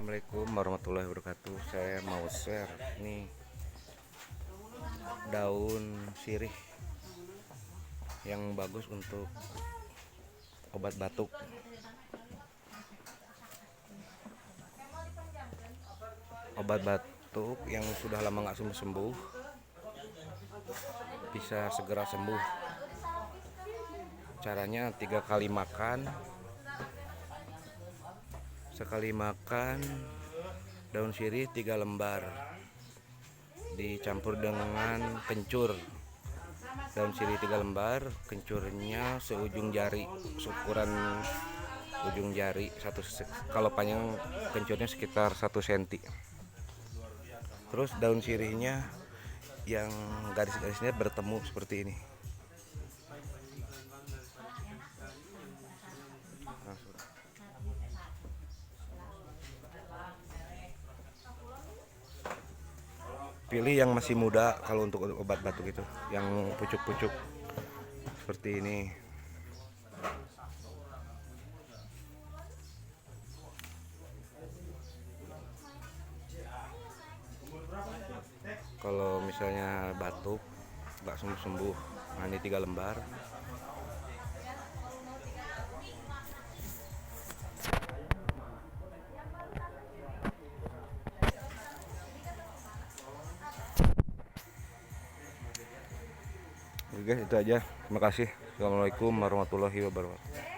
Assalamualaikum warahmatullahi wabarakatuh. Saya mau share nih daun sirih yang bagus untuk obat batuk. Obat batuk yang sudah lama nggak sembuh bisa segera sembuh. Caranya 3 kali makan. Sekali makan daun sirih 3 lembar dicampur dengan kencur. Daun sirih 3 lembar, kencurnya seujung jari, ukuran ujung jari kalau panjang kencurnya sekitar 1 cm. Terus daun sirihnya yang garis-garisnya bertemu seperti ini. Pilih yang masih muda kalau untuk obat batuk itu, yang pucuk-pucuk seperti ini. Kalau misalnya batuk nggak sembuh-sembuh, nah ini 3 lembar. Oke, itu aja. Terima kasih. Assalamualaikum warahmatullahi wabarakatuh.